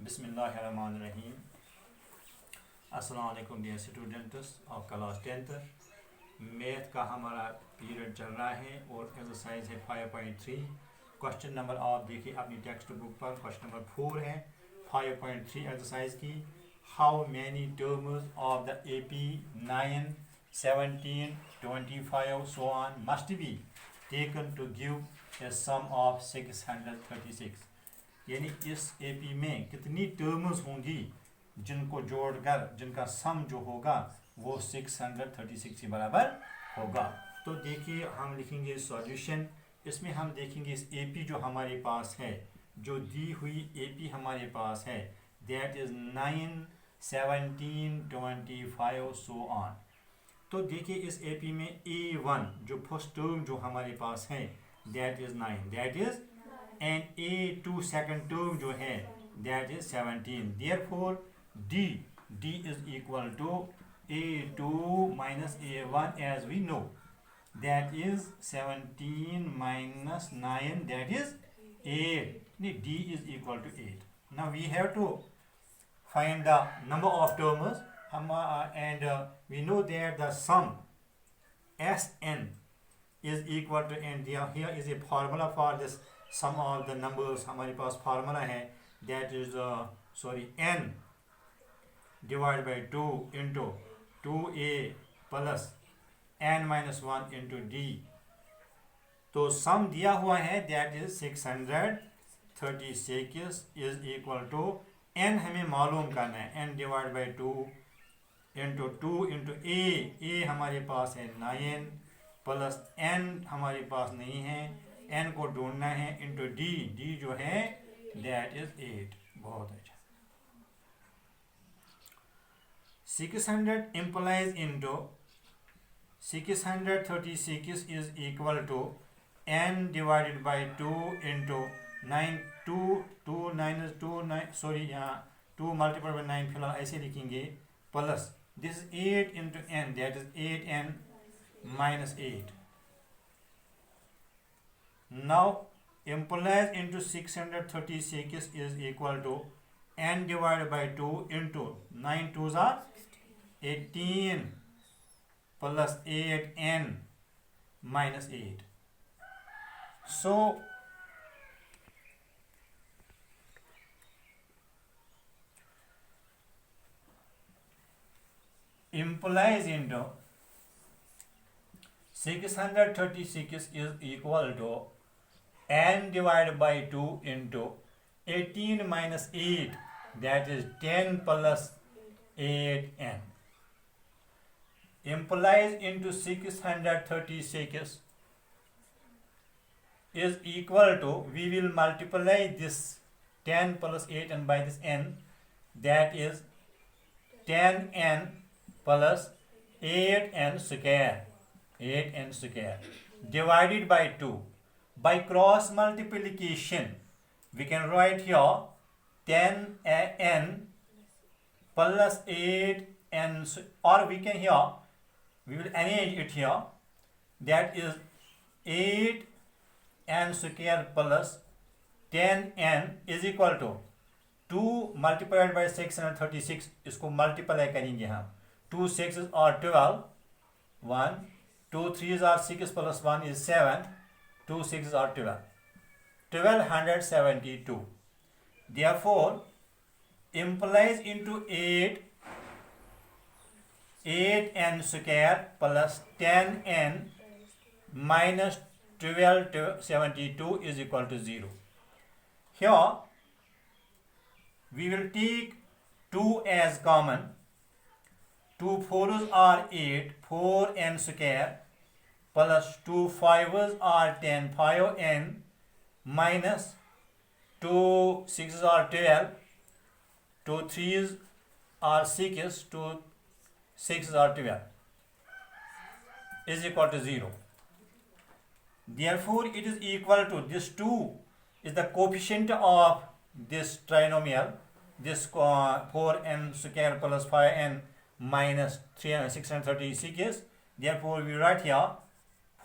बिस्मिल्लाहिर्रहमानिर्रहीम। अस्सलाम वालेकुम dear students of class 10th। Math का हमारा पीरियड चल रहा है और एक्सरसाइज है 5.3। क्वेश्चन नंबर आप देखिए अपनी टेक्स्ट बुक पर, क्वेश्चन नंबर 4 है 5.3 एक्सरसाइज की। How many terms of the AP 9, 17, 25 so on must be taken to give a sum of 636। यानी इस AP में कितनी टर्म्स होंगी जिनको जोड़कर जिनका सम जो होगा वो 636 के बराबर होगा। तो देखिए हम लिखेंगे सॉल्यूशन। इसमें हम देखेंगे इस AP जो हमारे पास है, जो दी हुई AP हमारे पास है, दैट इज़ 9, 17, 25 सो ऑन। तो देखिए इस AP में A1 जो फर्स्ट टर्म जो हमारे पास है that is 9, that is, and A2 second term जो है that is 17। Therefore D is equal to A2 minus A1 as we know, that is 17 minus 9 that is 8। D is equal to 8। Now we have to find the number of terms and we know that the sum Sn is equal to, and here is a formula for this sum of the numbers। हमारे पास formula है that is n divided by 2 into 2a plus n minus 1 into d। तो सम दिया हुआ है that is 636 is equal to n हमें मालूम करना है, n divided by 2 into a हमारे पास है 9 प्लस n हमारे पास नहीं है, n को ढूंढना है, इंटू d जो है दैट इज 8। बहुत अच्छा। 600 implies into 636 is equal to n divided by 2 into 9, 2 9 is 2 9, sorry यहाँ 2 मल्टीपल बाई 9 फिलहाल ऐसे लिखेंगे, plus this 8 into n that is 8n minus 8. Now implies into 636 is equal to n divided by 2 into 9 2s are 18 plus 8n minus 8. So implies into 636 is equal to n divided by 2 into 18 minus 8 that is 10 plus 8n. Implies into 636 is equal to, we will multiply this 10 plus 8n by this n, that is 10n plus 8n square, 8n square divided by 2. By cross multiplication we can write here 10n plus 8n, or we can here, we will arrange it here, that is 8n square plus 10n is equal to 2 multiplied by 636। इसको multiply करेंगे हम, 2 6s are 12, 1 2 3s are 6 plus 1 is 7, 2 6s are 12, 1272. Therefore implies into 8n square plus 10n minus 1272 is equal to 0. Here we will take 2 as common, 2 4s are 8, 4n square plus 2 5s are 10, 5n minus 2 6s are 12, 2 3s are 6, 2 6s are 12 is equal to 0. Therefore it is equal to, this 2 is the coefficient of this trinomial, this 4n square plus 5n minus 636. Therefore we write here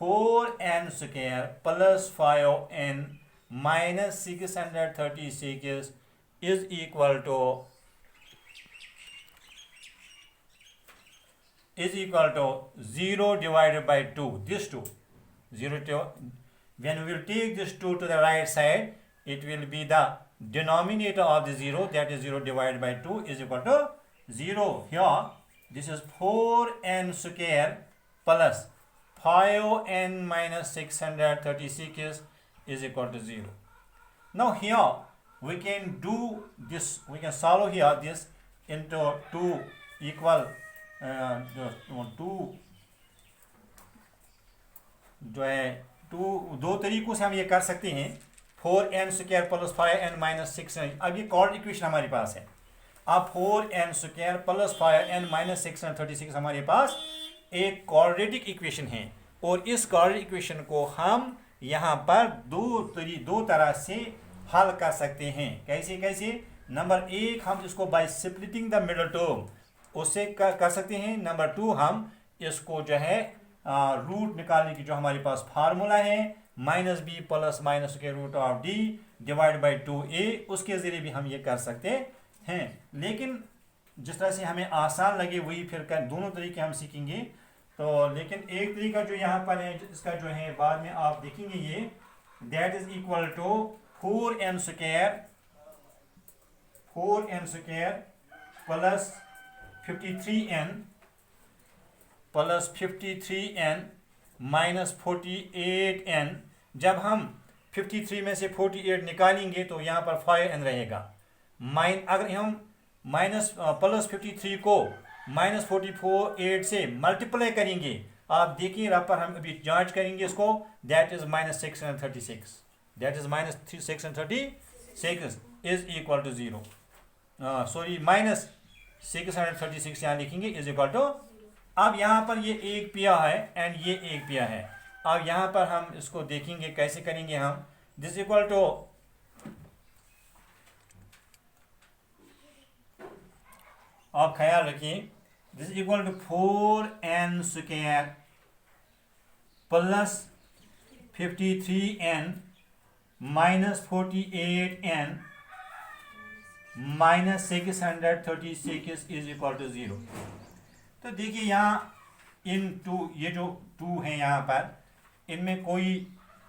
4n square plus 5n minus 636 is equal to 0 divided by 2. This 2, 0 to, when we will take this 2 to the right side, it will be the denominator of the 0, that is 0 divided by 2 is equal to 0. Here this is 4n square plus 5n minus 636 is equal to 0. Now here we can do this, we can solve here this into 2 equal 2 जो है 2 तरीकों से हम ये कर सकते हैं, 4n square plus 5n minus 6। अब ये कॉर्ड इक्वेशन हमारे पास है। अब 4n square plus 5n minus 636 हमारे पास एक क्वाड्रेटिक इक्वेशन है, और इस क्वाड्रेटिक इक्वेशन को हम यहाँ पर दो तरह से हल कर सकते हैं। कैसे कैसे? नंबर 1 हम इसको by splitting the middle term उससे कर सकते हैं। नंबर 2 हम इसको जो है रूट निकालने की जो हमारे पास फार्मूला है minus b plus minus square root of d divide by 2a, उसके ज़रिए भी हम ये कर सकते हैं। लेकिन जिस तरह से हमें आसान लगे वही फिर दोनों तरीके हम सीखेंगे। तो लेकिन एक तरीका जो यहाँ पर है इसका जो है बाद में आप देखेंगे ये, that is equal to 4n square plus 53n minus 48n। जब हम 53 में से 48 निकालेंगे तो यहाँ पर 5n रहेगा। अगर हम माइनस प्लस 53 को माइनस 48 से मल्टीप्लाई करेंगे, आप देखिए यहाँ पर हम अभी जांच करेंगे इसको, that is minus 636, that is minus 636 is equal to 0। Sorry minus 636 यहाँ लिखेंगे इज इक्वल टू, अब यहाँ पर ये एक पिया है एंड ये एक पिया है। अब यहाँ पर हम इसको देखेंगे कैसे करेंगे हम, दिस इक्वल टू आप ख्याल रखिए, this equal to 4n square plus 53n minus 48n minus 636 is equal to 0। तो देखिए यहाँ इन टू, ये जो 2 हैं यहाँ पर, इनमें कोई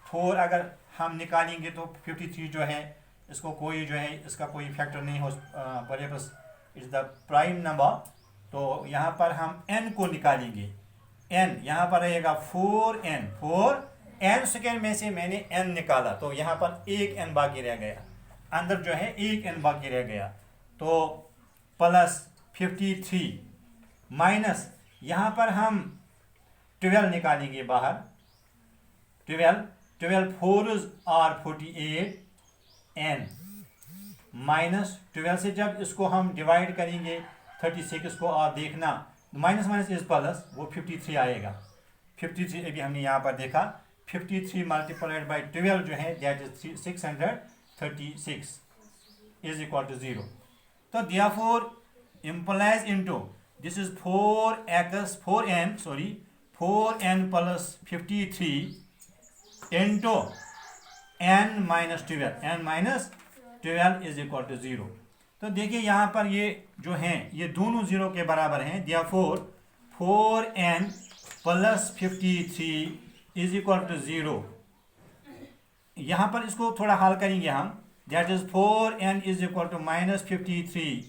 4 अगर हम निकालेंगे तो 53 जो है इसको कोई जो है इसका कोई फैक्टर नहीं हो बस इज द प्राइम नंबर। तो यहाँ पर हम n को निकालेंगे, n यहाँ पर रहेगा 4n स्क्वायर में से मैंने n निकाला तो यहाँ पर एक n बाकी रह गया, अंदर जो है एक n बाकी रह गया। तो प्लस 53 माइनस यहाँ पर हम 12 निकालेंगे बाहर, 12 4s आर 48n माइनस 12 से जब इसको हम डिवाइड करेंगे 36 को, आप देखना माइनस माइनस इज प्लस, वो 53 आएगा। 53 अभी हमने यहाँ पर देखा, 53 मल्टीप्लाइड बाई 12 जो है that is 636 is equal to 0। तो therefore implies into this is 4n plus 53 into n minus 12 is equal to 0। तो देखिए यहाँ पर ये जो हैं ये दोनों 0 के बराबर हैं, therefore 4n plus 53 is equal to 0। यहाँ पर इसको थोड़ा हल करेंगे हम, that is 4n is equal to minus 53,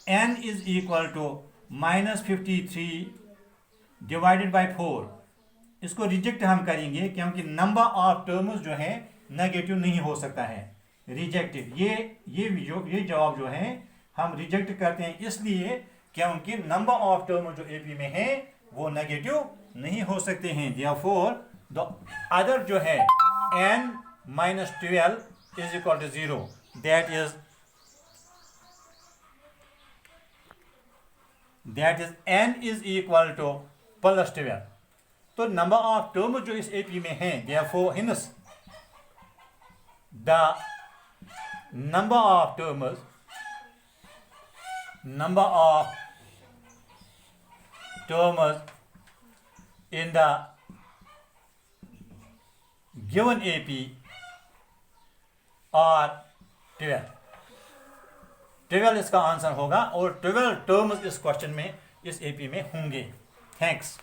n is equal to minus 53 divided by 4। इसको रिजेक्ट हम करेंगे क्योंकि नंबर ऑफ टर्म्स जो है नेगेटिव नहीं हो सकता है, रिजेक्टेड। ये जवाब जो है हम रिजेक्ट करते हैं इसलिए क्योंकि नंबर ऑफ टर्म जो एपी में है वो नेगेटिव नहीं हो सकते हैं। देयरफॉर द अदर जो है n minus 12 is equal to 0, that is n is equal to plus 12। तो नंबर ऑफ टर्म जो इस एपी में है, therefore hence the number of terms in the given AP are 12। 12 इसका आंसर होगा और 12 टर्म्स इस क्वेश्चन में, इस एपी में होंगे। थैंक्स।